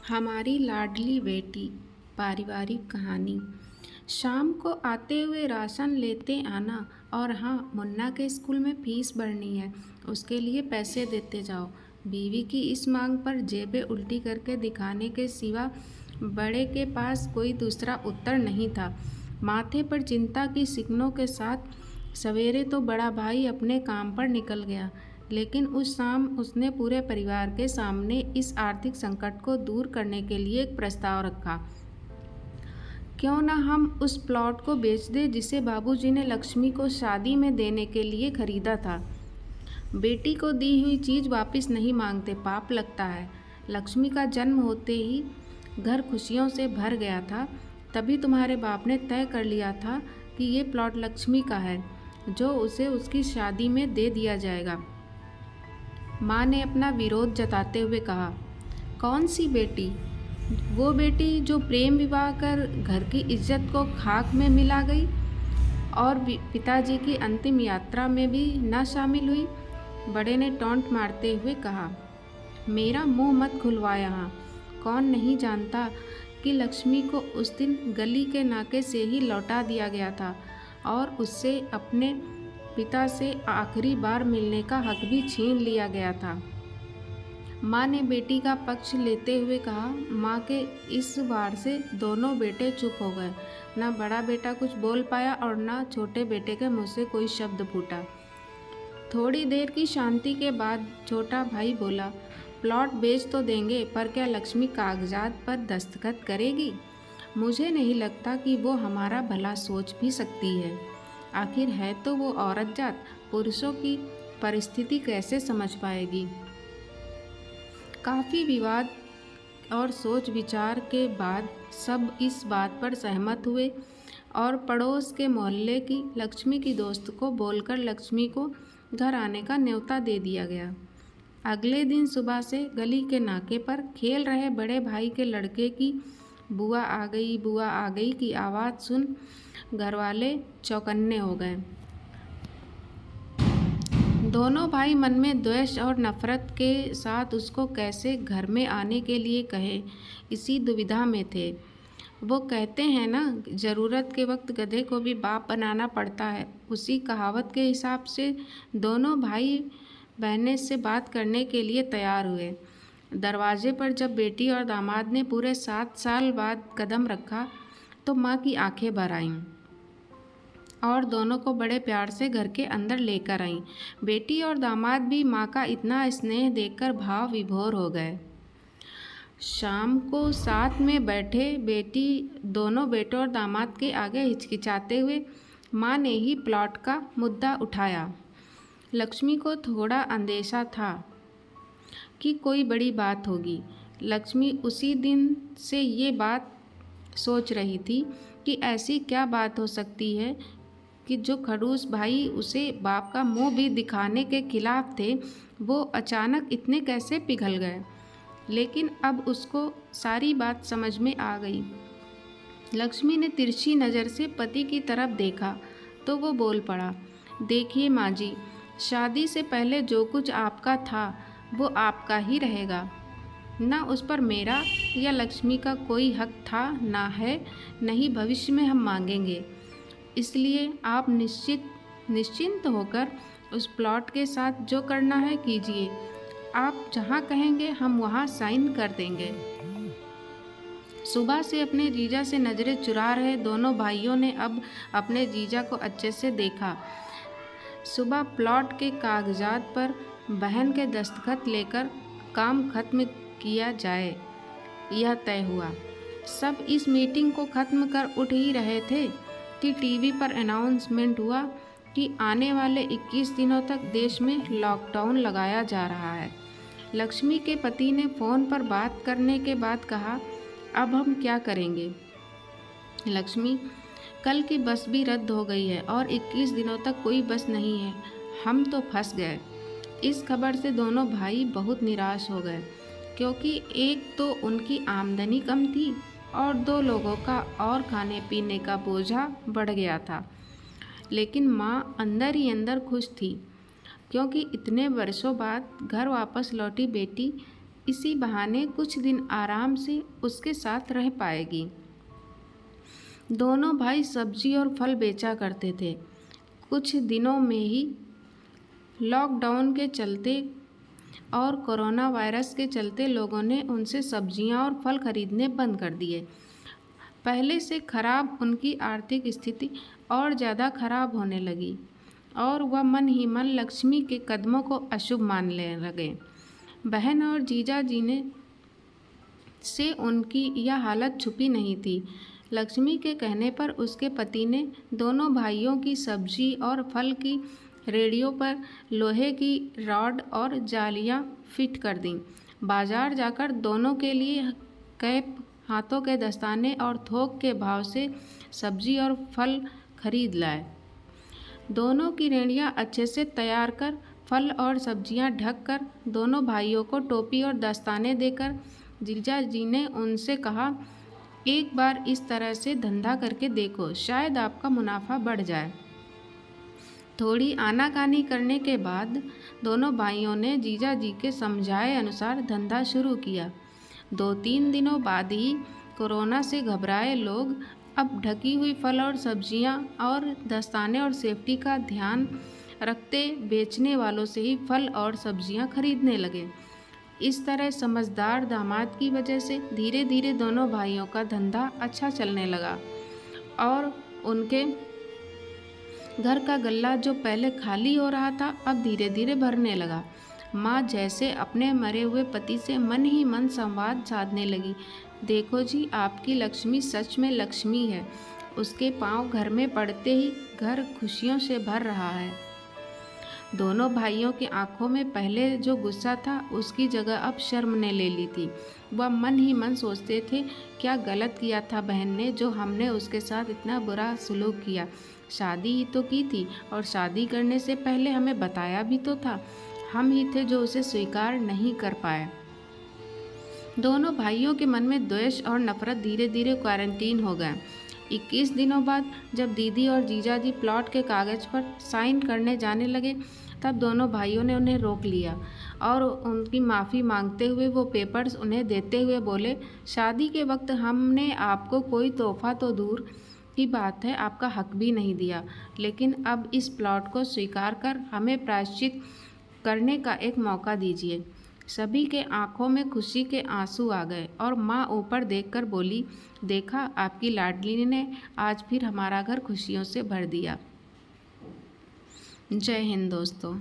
हमारी लाडली बेटी। पारिवारिक कहानी। शाम को आते हुए राशन लेते आना, और हाँ, मुन्ना के स्कूल में फीस भरनी है, उसके लिए पैसे देते जाओ। बीवी की इस मांग पर जेबें उल्टी करके दिखाने के सिवा बड़े के पास कोई दूसरा उत्तर नहीं था। माथे पर चिंता की शिकनों के साथ सवेरे तो बड़ा भाई अपने काम पर निकल गया, लेकिन उस शाम उसने पूरे परिवार के सामने इस आर्थिक संकट को दूर करने के लिए एक प्रस्ताव रखा। क्यों ना हम उस प्लॉट को बेच दें जिसे बाबूजी ने लक्ष्मी को शादी में देने के लिए खरीदा था। बेटी को दी हुई चीज़ वापस नहीं मांगते, पाप लगता है। लक्ष्मी का जन्म होते ही घर खुशियों से भर गया था। तभी तुम्हारे बाप ने तय कर लिया था कि ये प्लॉट लक्ष्मी का है, जो उसे उसकी शादी में दे दिया जाएगा। माँ ने अपना विरोध जताते हुए कहा, कौन सी बेटी? वो बेटी जो प्रेम विवाह कर घर की इज्जत को खाक में मिला गई और पिताजी की अंतिम यात्रा में भी न शामिल हुई। बड़े ने टोंट मारते हुए कहा, मेरा मुंह मत खुलवा यहाँ। कौन नहीं जानता कि लक्ष्मी को उस दिन गली के नाके से ही लौटा दिया गया था और उससे अपने पिता से आखिरी बार मिलने का हक भी छीन लिया गया था। माँ ने बेटी का पक्ष लेते हुए कहा। माँ के इस वार से दोनों बेटे चुप हो गए। न बड़ा बेटा कुछ बोल पाया और न छोटे बेटे के मुँह से कोई शब्द फूटा। थोड़ी देर की शांति के बाद छोटा भाई बोला, प्लॉट बेच तो देंगे, पर क्या लक्ष्मी कागजात पर दस्तखत करेगी? मुझे नहीं लगता कि वो हमारा भला सोच भी सकती है। आखिर है तो वो औरत जात, पुरुषों की परिस्थिति कैसे समझ पाएगी? काफ़ी विवाद और सोच विचार के बाद सब इस बात पर सहमत हुए और पड़ोस के मोहल्ले की लक्ष्मी की दोस्त को बोलकर लक्ष्मी को घर आने का न्योता दे दिया गया। अगले दिन सुबह से गली के नाके पर खेल रहे बड़े भाई के लड़के की बुआ आ गई की आवाज़ सुन घरवाले चौकन्ने हो गए। दोनों भाई मन में द्वेष और नफरत के साथ उसको कैसे घर में आने के लिए कहे, इसी दुविधा में थे। वो कहते हैं ना, ज़रूरत के वक्त गधे को भी बाप बनाना पड़ता है। उसी कहावत के हिसाब से दोनों भाई बहनें से बात करने के लिए तैयार हुए। दरवाजे पर जब बेटी और दामाद ने पूरे 7 साल बाद कदम रखा तो माँ की आंखें भर आईं और दोनों को बड़े प्यार से घर के अंदर लेकर आईं। बेटी और दामाद भी माँ का इतना स्नेह देखकर भाव विभोर हो गए। शाम को साथ में बैठे बेटी दोनों बेटों और दामाद के आगे हिचकिचाते हुए माँ ने ही प्लॉट का मुद्दा उठाया। लक्ष्मी को थोड़ा अंदेशा था कि कोई बड़ी बात होगी। लक्ष्मी उसी दिन से ये बात सोच रही थी कि ऐसी क्या बात हो सकती है कि जो खड़ूस भाई उसे बाप का मुंह भी दिखाने के खिलाफ थे, वो अचानक इतने कैसे पिघल गए। लेकिन अब उसको सारी बात समझ में आ गई। लक्ष्मी ने तिरछी नज़र से पति की तरफ देखा तो वो बोल पड़ा, देखिए माँ जी, शादी से पहले जो कुछ आपका था वो आपका ही रहेगा। ना उस पर मेरा या लक्ष्मी का कोई हक था, ना है, नहीं भविष्य में हम मांगेंगे। इसलिए आप निश्चिंत होकर उस प्लॉट के साथ जो करना है कीजिए। आप जहाँ कहेंगे हम वहाँ साइन कर देंगे। सुबह से अपने जीजा से नज़रें चुरा रहे दोनों भाइयों ने अब अपने जीजा को अच्छे से देखा। सुबह प्लॉट के कागजात पर बहन के दस्तखत लेकर काम खत्म किया जाए, यह तय हुआ। सब इस मीटिंग को ख़त्म कर उठ ही रहे थे कि टीवी पर अनाउंसमेंट हुआ कि आने वाले 21 दिनों तक देश में लॉकडाउन लगाया जा रहा है। लक्ष्मी के पति ने फ़ोन पर बात करने के बाद कहा, अब हम क्या करेंगे? लक्ष्मी, कल की बस भी रद्द हो गई है और 21 दिनों तक कोई बस नहीं है। हम तो फंस गए। इस खबर से दोनों भाई बहुत निराश हो गए, क्योंकि एक तो उनकी आमदनी कम थी और 2 लोगों का और खाने पीने का बोझा बढ़ गया था। लेकिन माँ अंदर ही अंदर खुश थी, क्योंकि इतने वर्षों बाद घर वापस लौटी बेटी इसी बहाने कुछ दिन आराम से उसके साथ रह पाएगी। दोनों भाई सब्जी और फल बेचा करते थे। कुछ दिनों में ही लॉकडाउन के चलते और कोरोना वायरस के चलते लोगों ने उनसे सब्जियां और फल खरीदने बंद कर दिए। पहले से खराब उनकी आर्थिक स्थिति और ज़्यादा खराब होने लगी और वह मन ही मन लक्ष्मी के कदमों को अशुभ मानने लगे। बहन और जीजा जी ने से उनकी यह हालत छुपी नहीं थी। लक्ष्मी के कहने पर उसके पति ने दोनों भाइयों की सब्जी और फल की रेडियो पर लोहे की रॉड और जालियां फिट कर दीं। बाजार जाकर दोनों के लिए कैप, हाथों के दस्ताने और थोक के भाव से सब्जी और फल खरीद लाए। दोनों की रेड़ियां अच्छे से तैयार कर, फल और सब्जियां ढक कर, दोनों भाइयों को टोपी और दस्ताने देकर जीजा जी ने उनसे कहा, एक बार इस तरह से धंधा करके देखो, शायद आपका मुनाफा बढ़ जाए। थोड़ी आनाकानी करने के बाद दोनों भाइयों ने जीजा जी के समझाए अनुसार धंधा शुरू किया। 2-3 दिनों बाद ही कोरोना से घबराए लोग अब ढकी हुई फल और सब्जियां और दस्ताने और सेफ्टी का ध्यान रखते बेचने वालों से ही फल और सब्जियां खरीदने लगे। इस तरह समझदार दामाद की वजह से धीरे धीरे दोनों भाइयों का धंधा अच्छा चलने लगा और उनके घर का गल्ला जो पहले खाली हो रहा था अब धीरे धीरे भरने लगा। माँ जैसे अपने मरे हुए पति से मन ही मन संवाद साधने लगी। देखो जी, आपकी लक्ष्मी सच में लक्ष्मी है। उसके पांव घर में पड़ते ही घर खुशियों से भर रहा है। दोनों भाइयों की आंखों में पहले जो गुस्सा था उसकी जगह अब शर्म ने ले ली थी। वह मन ही मन सोचते थे, क्या गलत किया था बहन ने जो हमने उसके साथ इतना बुरा सलूक किया। शादी ही तो की थी और शादी करने से पहले हमें बताया भी तो था। हम ही थे जो उसे स्वीकार नहीं कर पाए। दोनों भाइयों के मन में द्वेष और नफरत धीरे धीरे क्वारंटीन हो गए। 21 दिनों बाद जब दीदी और जीजा जी प्लॉट के कागज पर साइन करने जाने लगे तब दोनों भाइयों ने उन्हें रोक लिया और उनकी माफ़ी मांगते हुए वो पेपर्स उन्हें देते हुए बोले, शादी के वक्त हमने आपको कोई तोहफा तो दूर की बात है आपका हक भी नहीं दिया, लेकिन अब इस प्लॉट को स्वीकार कर हमें प्रायश्चित करने का एक मौका दीजिए। सभी के आंखों में खुशी के आंसू आ गए और माँ ऊपर देखकर बोली, देखा आपकी लाडली ने आज फिर हमारा घर खुशियों से भर दिया। जय हिंद दोस्तों।